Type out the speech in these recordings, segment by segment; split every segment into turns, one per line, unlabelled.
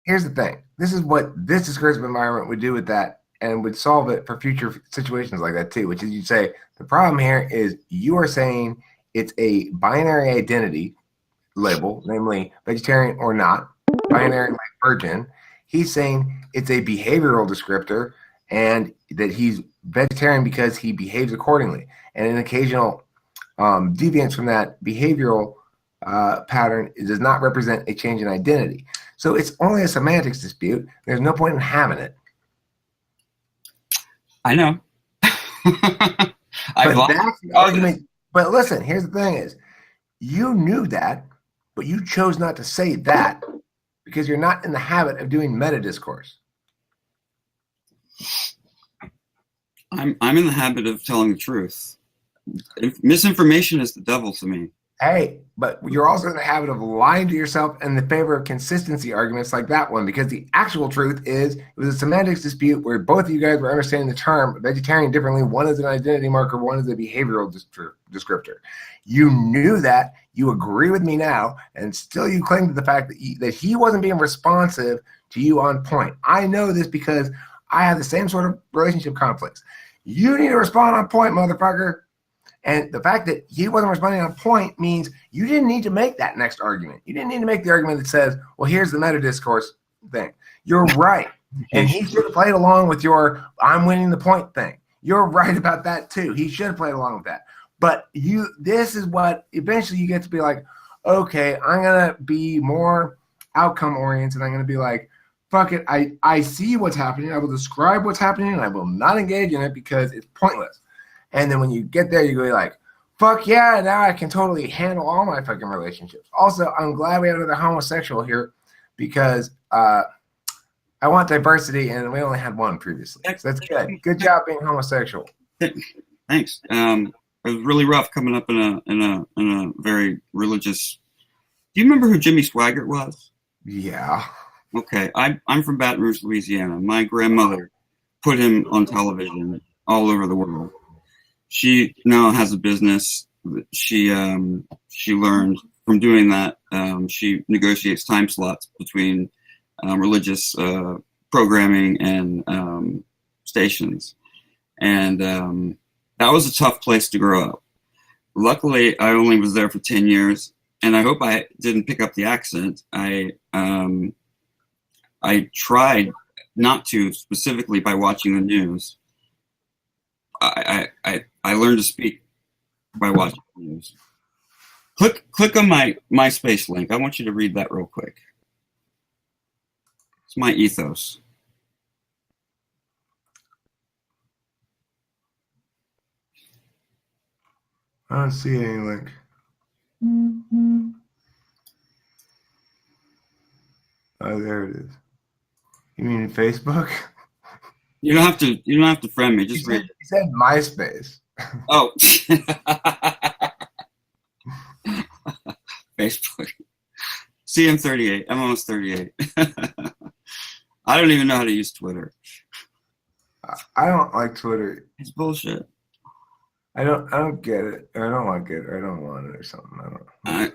here's the thing. This is what this discursive environment would do with that and would solve it for future situations like that too, which is you say the problem here is you are saying it's a binary identity label, namely vegetarian or not, binary like virgin. He's saying it's a behavioral descriptor and that he's vegetarian because he behaves accordingly. And an occasional deviance from that behavioral pattern does not represent a change in identity. So it's only a semantics dispute. There's no point in having it.
I know.
But that's the argument. But listen, here's the thing is, you knew that, but you chose not to say that because you're not in the habit of doing meta discourse.
I'm in the habit of telling the truth. Misinformation is the devil to me.
Hey, but you're also in the habit of lying to yourself in the favor of consistency arguments like that one, because the actual truth is it was a semantics dispute where both of you guys were understanding the term vegetarian differently. One is an identity marker, one is a behavioral descriptor. You knew that, you agree with me now, and still you cling to the fact that he wasn't being responsive to you on point. I know this because I have the same sort of relationship conflicts. You need to respond on point, motherfucker. And the fact that he wasn't responding on point means you didn't need to make that next argument. You didn't need to make the argument that says, well, here's the meta discourse thing. You're right. And he should have played along with your I'm winning the point thing. You're right about that too. He should have played along with that. But this is what eventually you get to be like, okay, I'm going to be more outcome oriented. I'm going to be like, fuck it. I see what's happening. I will describe what's happening and I will not engage in it because it's pointless. And then when you get there, you go like, fuck yeah, now I can totally handle all my fucking relationships. Also, I'm glad we have another homosexual here because I want diversity and we only had one previously. So that's good. Good job being homosexual.
Thanks. It was really rough coming up in a very religious. Do you remember who Jimmy Swaggart was?
Yeah.
Okay. I'm from Baton Rouge, Louisiana. My grandmother put him on television all over the world. She now has a business. She learned from doing that. She negotiates time slots between religious programming and stations, and that was a tough place to grow up. Luckily, I only was there for 10 years, and I hope I didn't pick up the accent. I tried not to, specifically by watching the news. I learned to speak by watching the news. Click on my MySpace link. I want you to read that real quick. It's my ethos.
I don't see any link. Oh, there it is. You mean Facebook?
You don't have to friend me. Just read it.
He said MySpace.
Oh. Facebook. See, I'm 38. I'm almost 38. I don't even know how to use Twitter.
I don't like Twitter.
It's bullshit.
I don't get it. Or I don't like it. Or I don't want it or something. I don't know.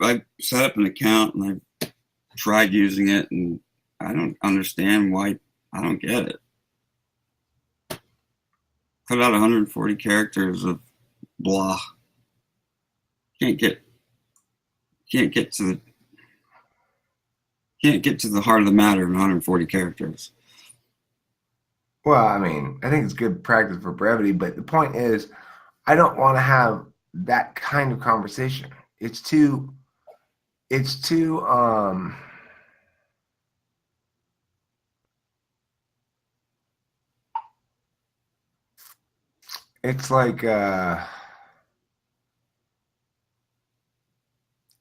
I set up an account and I tried using it and I don't understand why. I don't get it. Put out 140 characters of blah. Can't get to the heart of the matter in 140 characters.
Well, I mean, I think it's good practice for brevity, but the point is, I don't want to have that kind of conversation. It's too it's like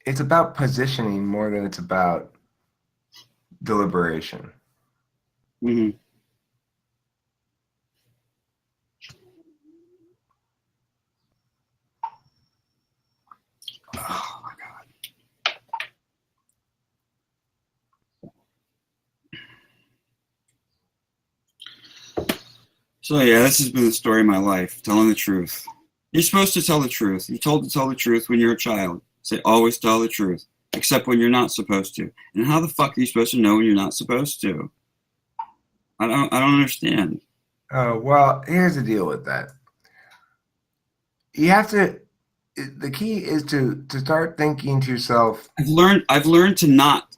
it's about positioning more than it's about deliberation.
Mm-hmm.
Oh my God.
So yeah, this has been the story of my life, telling the truth. You're supposed to tell the truth. You're told to tell the truth when you're a child. Say always tell the truth. except when you're not supposed to. And how the fuck are you supposed to know when you're not supposed to? I don't understand.
Oh, well, here's the deal with that. You have to, the key is to start thinking to yourself.
I've learned to not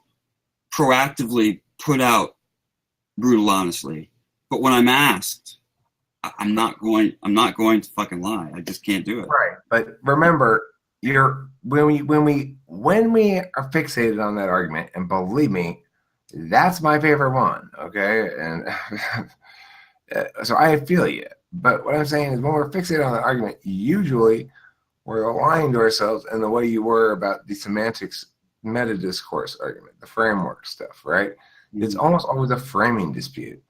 proactively put out brutal honesty, but when I'm asked, I'm not going to fucking lie. I just can't do it.
Right. But remember, when we are fixated on that argument, and believe me, that's my favorite one. Okay. And so I feel you. But what I'm saying is when we're fixated on that argument, usually we're aligned to ourselves in the way you were about the semantics meta discourse argument, the framework stuff, right? Mm-hmm. It's almost always a framing dispute,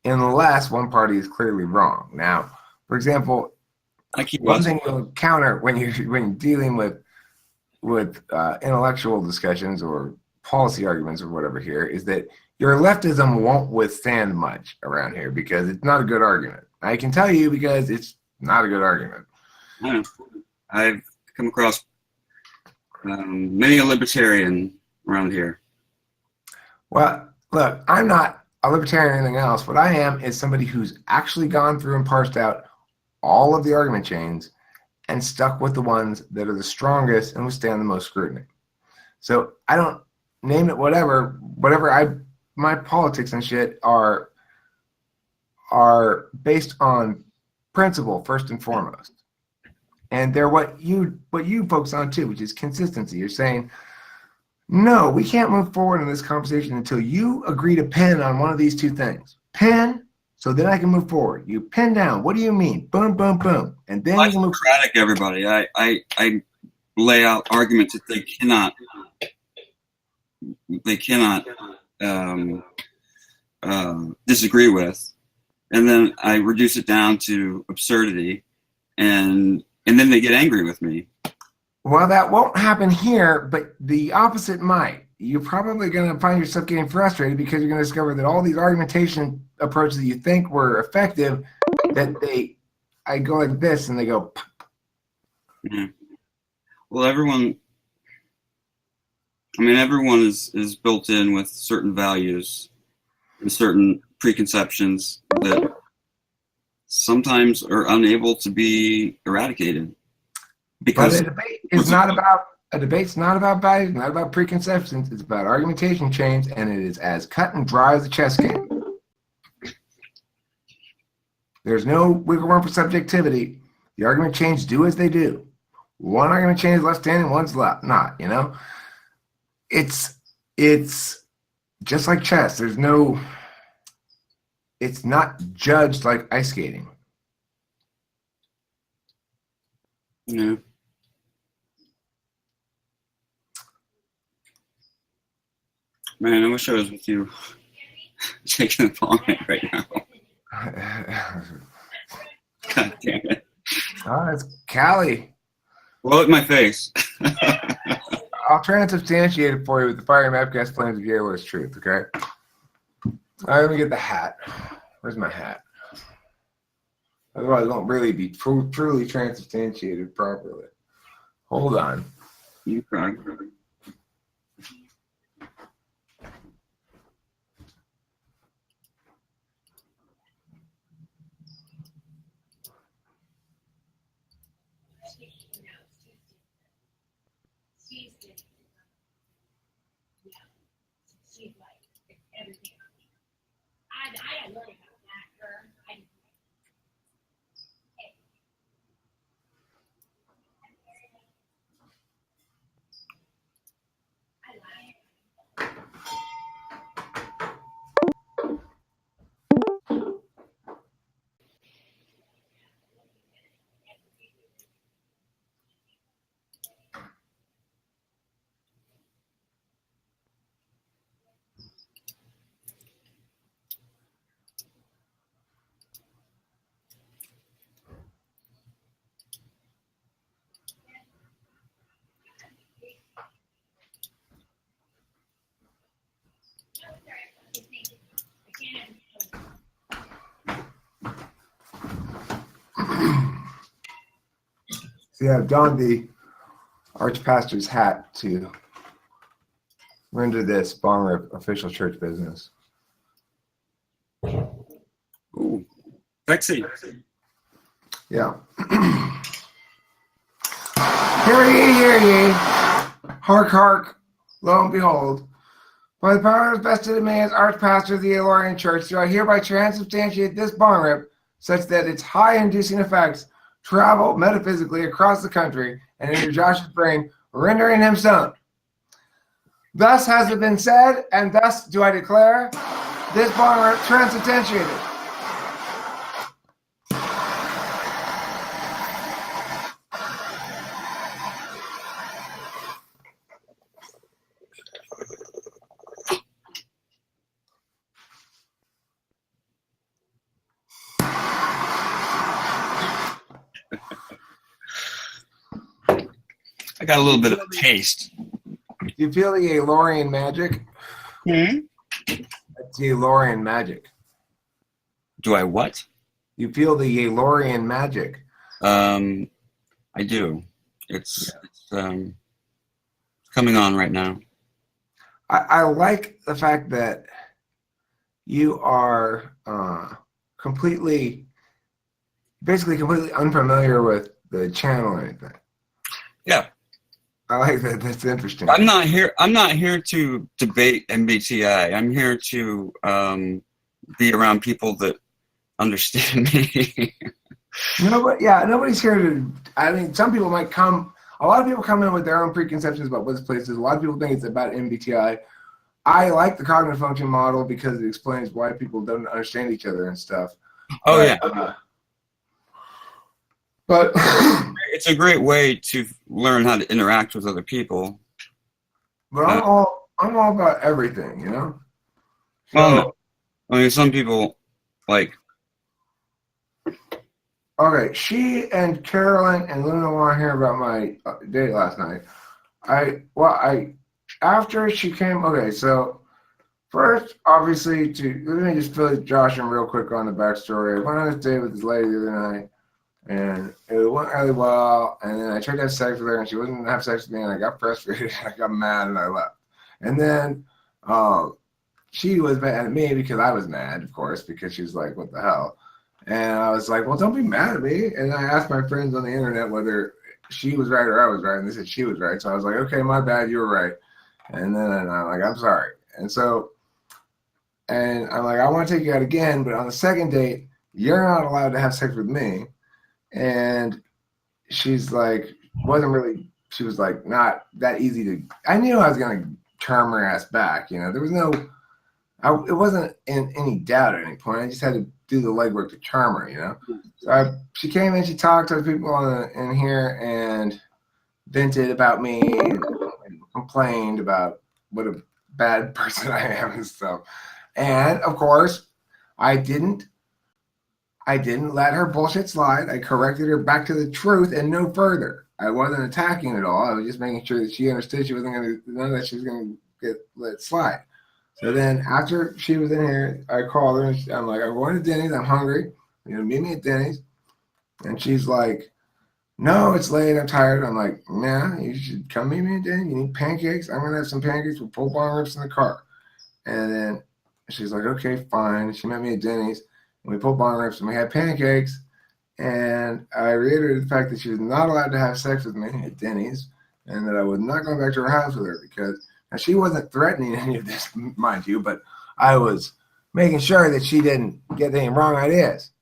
unless one party is clearly wrong. Now, for example, one thing you'll encounter when you're dealing with intellectual discussions or policy arguments or whatever here is that your leftism won't withstand much around here because it's not a good argument. I can tell you because it's not a good argument.
Yeah. I've come across many a libertarian around here.
Well, look, I'm not a libertarian or anything else. What I am is somebody who's actually gone through and parsed out all of the argument chains and stuck with the ones that are the strongest and withstand the most scrutiny. So I don't name it whatever my politics and shit are based on principle first and foremost. And they're what you focus on too, which is consistency. You're saying, no, we can't move forward in this conversation until you agree to pin on one of these two things. Pin, so then I can move forward. You pin down. What do you mean? Boom, boom, boom. And then you move forward.
Everybody. I lay out arguments that they cannot disagree with, and then I reduce it down to absurdity, and then they get angry with me.
Well, that won't happen here, but the opposite might. You're probably going to find yourself getting frustrated because you're going to discover that all these argumentation approaches that you think were effective, that I go like this and they go.
Yeah. Well, everyone is built in with certain values and certain preconceptions that sometimes are unable to be eradicated. Because
but a debate's not about values, not about preconceptions. It's about argumentation chains, and it is as cut and dry as a chess game. There's no wiggle room for subjectivity. The argument chains do as they do. One argument chain is left-handed, one's not. You know, it's just like chess. It's not judged like ice skating.
No. Man, I wish I was with you taking the ball right now. God damn it.
Oh, it's Callie.
Blow it in my face.
I'll try and substantiate it for you with the Fire Mapcast Flames of Yale's truth, okay? All right, let me get the hat. Where's my hat? Otherwise, it won't really be truly transubstantiated properly. Hold on.
You cry.
So yeah, I've donned the archpastor's hat to render this Bong official church business.
Ooh, sexy.
Yeah. Hear ye. Hark, hark. Lo and behold. By the power vested in me as Archpastor of the Elorian Church, do I hereby transubstantiate this bong rip such that its high-inducing effects travel metaphysically across the country and into Josh's brain, rendering him stoned. Thus has it been said, and thus do I declare this bong rip transubstantiated.
I got a little bit of a taste.
Do you feel the Elorian magic?
Hmm?
It's the Elorian magic.
Do I what?
You feel the Elorian magic.
I do. It's coming on right now.
I like the fact that you are basically completely unfamiliar with the channel or anything.
Yeah.
I like that. That's interesting.
I'm not here to debate MBTI. I'm here to be around people that understand me.
Nobody's here to. I mean, some people might come. A lot of people come in with their own preconceptions about what this place is. A lot of people think it's about MBTI. I like the cognitive function model because it explains why people don't understand each other and stuff.
Oh,
but,
yeah.
But
it's a great way to learn how to interact with other people.
But I'm all about everything, you know.
Well, no. I mean, some people like.
Okay, she and Carolyn and Luna want to hear about my date last night. After she came. Okay, so first, obviously, let me just fill Josh in real quick on the backstory. I went on this date with this lady the other night. And it went really well. And then I tried to have sex with her, and she wouldn't have sex with me. And I got frustrated. I got mad, and I left. And then she was mad at me because I was mad, of course, because she was like, "What the hell?" And I was like, "Well, don't be mad at me." And I asked my friends on the internet whether she was right or I was right, and they said she was right. So I was like, "Okay, my bad. You were right." And then I'm like, "I'm sorry." And I'm like, "I want to take you out again, but on the second date, you're not allowed to have sex with me." And she's like, she was like, not that easy to, I knew I was going to charm her ass back. You know, there was it wasn't in any doubt at any point. I just had to do the legwork to charm her, you know. So she came in, she talked to the people in here and vented about me and complained about what a bad person I am and stuff. And of course, I didn't let her bullshit slide. I corrected her back to the truth and no further. I wasn't attacking at all. I was just making sure that she understood she wasn't going to, none of that she was going to get let slide. So then after she was in here, I called her and I'm like, "I'm going to Denny's. I'm hungry. You're going to meet me at Denny's." And she's like, "No, it's late. I'm tired." I'm like, "Nah, you should come meet me at Denny's. You need pancakes? I'm going to have some pancakes with pulled bong rips in the car." And then she's like, "Okay, fine." She met me at Denny's. We pulled bong rips and we had pancakes, and I reiterated the fact that she was not allowed to have sex with me at Denny's, and that I was not going back to her house with her because now she wasn't threatening any of this, mind you, but I was making sure that she didn't get any wrong ideas.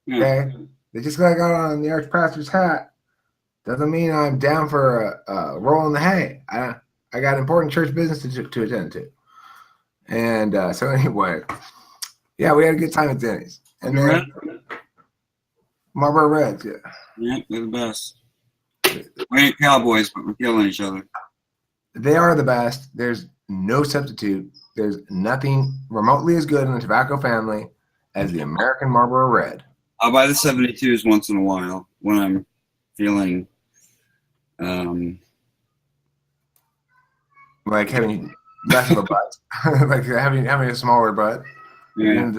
Okay, just because I got on the Archpastor's hat doesn't mean I'm down for a roll in the hay. I got important church business to attend to, and so anyway, yeah, we had a good time at Denny's. And then Marlboro Reds, yeah.
Yeah, they're the best. We ain't cowboys, but we're killing each other.
They are the best. There's no substitute. There's nothing remotely as good in the tobacco family as the American Marlboro Red.
I'll buy the 72s once in a while when I'm feeling
like having less of a butt, like having a smaller butt.
Yeah.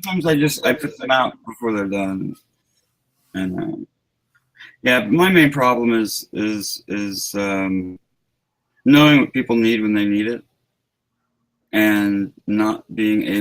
Sometimes I put them out before they're done, and yeah. My main problem is knowing what people need when they need it, and not being able